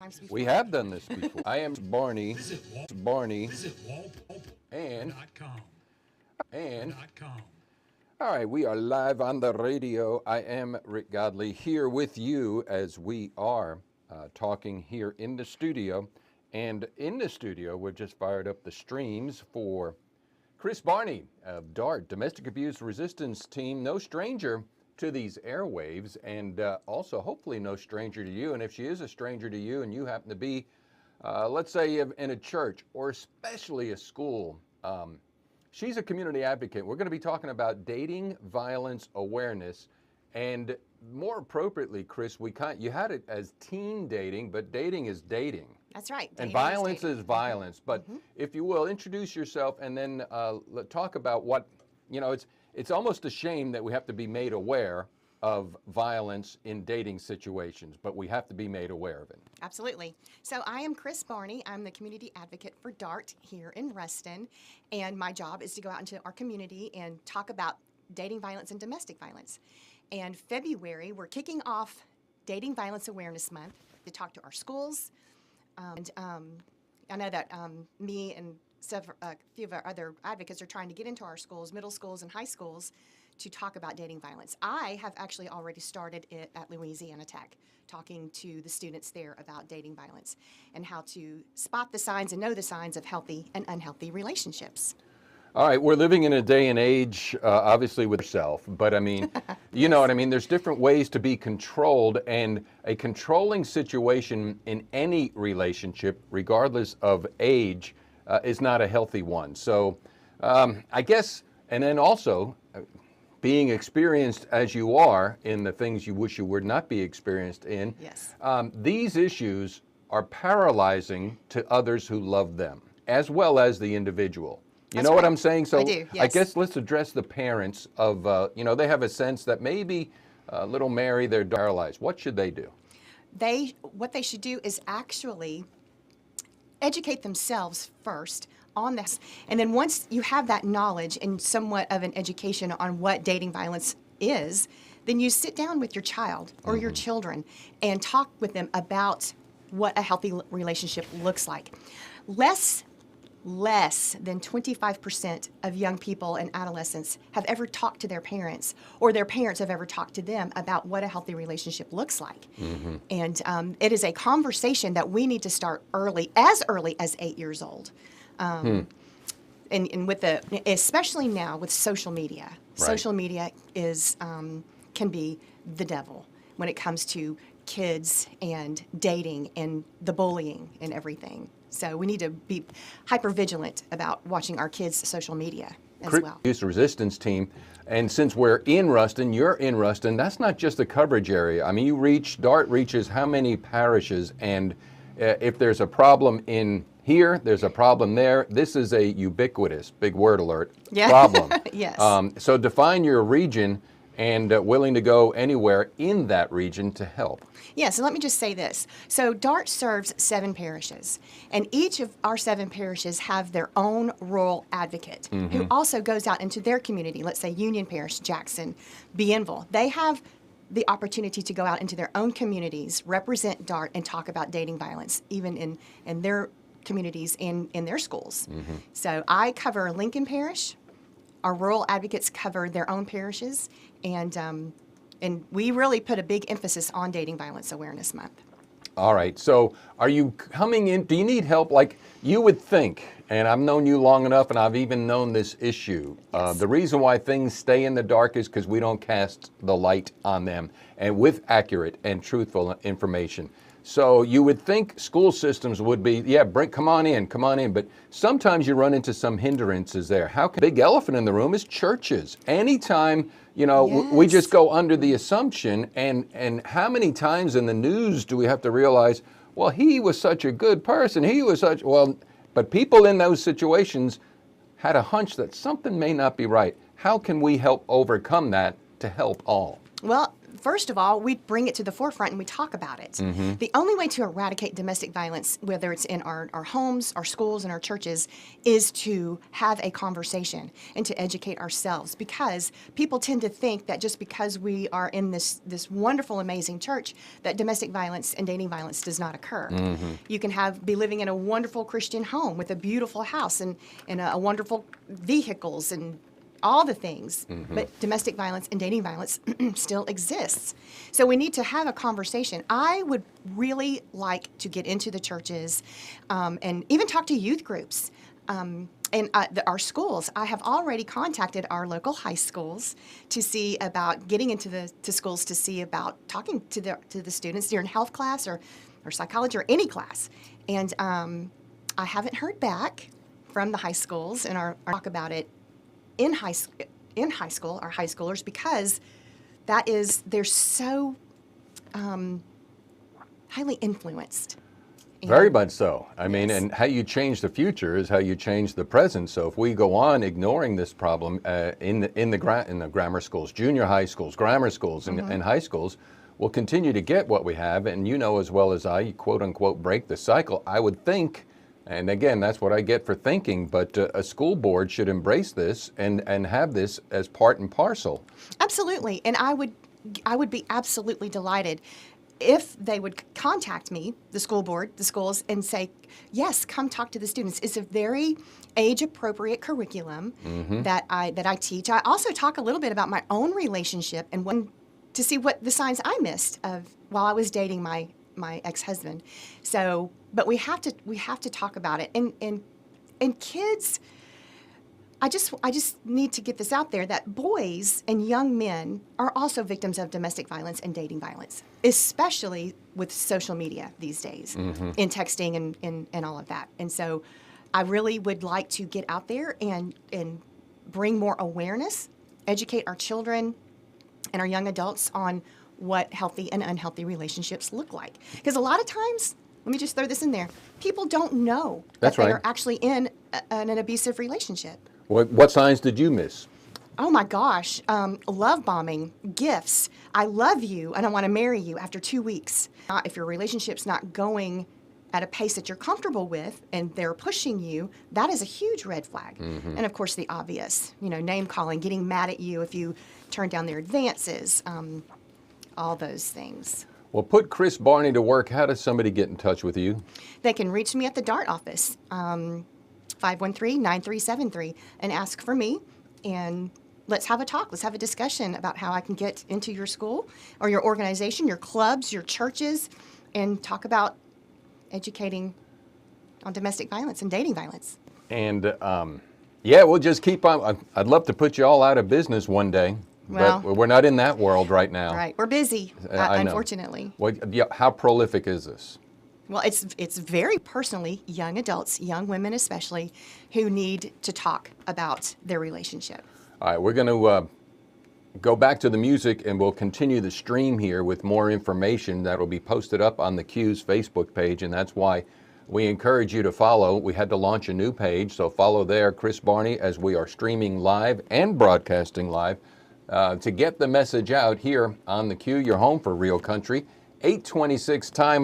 times before. We have done this before. I am Barney, Barney, and, and, all right, we are live on the radio. I am Rick Godey here with you as we are talking here in the studio. And in the studio, we've just fired up the streams for Kris Barney of DART, Domestic Abuse Resistance Team, no stranger to these airwaves, and also hopefully no stranger to you. And if she is a stranger to you and you happen to be, let's say in a church or especially a school, she's a community advocate. We're going to be talking about dating violence awareness, and more appropriately, Kris, you had it as teen dating, but dating is dating. That's right. And violence is violence. But if you will, introduce yourself and then talk about what, it's almost a shame that we have to be made aware of violence in dating situations, but we have to be made aware of it. Absolutely. So I am Kris Barney. I'm the community advocate for DART here in Ruston, and my job is to go out into our community and talk about dating violence and domestic violence. And February, we're kicking off Dating Violence Awareness Month to talk to our schools. I know that me and a few of our other advocates are trying to get into our schools, middle schools and high schools, to talk about dating violence. I have actually already started it at Louisiana Tech, talking to the students there about dating violence and how to spot the signs and know the signs of healthy and unhealthy relationships. All right, we're living in a day and age, obviously with yourself, but I mean, you know what I mean? There's different ways to be controlled, and a controlling situation in any relationship, regardless of age, is not a healthy one. So I guess, and then also, being experienced as you are in the things you wish you would not be experienced in, yes. These issues are paralyzing to others who love them, as well as the individual. You know what I'm saying? So I do, yes. I guess let's address the parents of, they have a sense that maybe little Mary, they're paralyzed. What should they do? What they should do is actually educate themselves first on this. And then once you have that knowledge and somewhat of an education on what dating violence is, then you sit down with your child or your children and talk with them about what a healthy relationship looks like. Less than 25% of young people and adolescents have ever talked to their parents, or their parents have ever talked to them about what a healthy relationship looks like. And it is a conversation that we need to start early as 8 years old. And with especially now with social media. Right. Social media can be the devil when it comes to kids and dating and the bullying and everything. So we need to be hyper vigilant about watching our kids' social media as well. Abuse Resistance Team, and since we're in Ruston, you're in Ruston, that's not just the coverage area. I mean, DART reaches how many parishes, and if there's a problem in here, there's a problem there. This is a ubiquitous, big word alert, problem. Yes. So define your region, and willing to go anywhere in that region to help. Yeah, so let me just say this. So DART serves 7 parishes, and each of our 7 parishes have their own rural advocate who also goes out into their community. Let's say Union Parish, Jackson, Bienville. They have the opportunity to go out into their own communities, represent DART, and talk about dating violence, even in their communities and in their schools. So I cover Lincoln Parish. Our rural advocates cover their own parishes, and we really put a big emphasis on Dating Violence Awareness Month. All right, so are you coming in, do you need help? Like you would think, and I've known you long enough and I've even known this issue. Yes. The reason why things stay in the dark is because we don't cast the light on them and with accurate and truthful information. So you would think school systems would be, come on in. But sometimes you run into some hindrances there. Big elephant in the room is churches. Anytime, we just go under the assumption, and how many times in the news do we have to realize, well, he was such a good person. But people in those situations had a hunch that something may not be right. How can we help overcome that to help all? Well, first of all, we bring it to the forefront and we talk about it. The only way to eradicate domestic violence, whether it's in our homes, our schools, and our churches, is to have a conversation and to educate ourselves, because people tend to think that just because we are in this wonderful, amazing church, that domestic violence and dating violence does not occur. You can be living in a wonderful Christian home with a beautiful house and a wonderful vehicles and all the things, but domestic violence and dating violence still exists. So we need to have a conversation. I would really like to get into the churches and even talk to youth groups and our schools. I have already contacted our local high schools to see about getting into the schools to see about talking to the students during health class or psychology or any class. And I haven't heard back from the high schools and our talk about it in high school, our high schoolers, because they're so highly influenced. Very much so. I mean, and how you change the future is how you change the present. So if we go on ignoring this problem in the grammar schools, junior high schools, grammar schools, and high schools, we'll continue to get what we have. And you know as well as I, quote unquote, break the cycle. I would think. And again, that's what I get for thinking, but a school board should embrace this and have this as part and parcel. Absolutely. And I would be absolutely delighted if they would contact me, the school board, the schools, and say, yes, come talk to the students. It's a very age-appropriate curriculum that I teach. I also talk a little bit about my own relationship and to see what the signs I missed of while I was dating my ex-husband. So, but we have to talk about it. And kids, I just need to get this out there that boys and young men are also victims of domestic violence and dating violence, especially with social media these days, in texting and all of that. And so I really would like to get out there and bring more awareness, educate our children and our young adults on what healthy and unhealthy relationships look like. Because a lot of times, let me just throw this in there, people don't know that they are actually in an abusive relationship. What signs did you miss? Oh my gosh, love bombing, gifts, I love you and I want to marry you after 2 weeks. If your relationship's not going at a pace that you're comfortable with and they're pushing you, that is a huge red flag. And of course the obvious, name calling, getting mad at you if you turn down their advances, all those things. Well, put Kris Barney to work. How does somebody get in touch with you? They can reach me at the DART office, 513-9373, and ask for me, and let's have a talk. Let's have a discussion about how I can get into your school or your organization, your clubs, your churches, and talk about educating on domestic violence and dating violence. And yeah, we'll just keep on. I'd love to put you all out of business one day. Well, but we're not in that world right now. Right, we're busy, unfortunately. How prolific is this? Well, it's very personally young adults, young women especially, who need to talk about their relationship. All right, we're going to go back to the music, and we'll continue the stream here with more information that will be posted up on the Q's Facebook page, and that's why we encourage you to follow. We had to launch a new page, so follow there, Kris Barney, as we are streaming live and broadcasting live. To get the message out here on the Q, your home for real country, 8:26 time.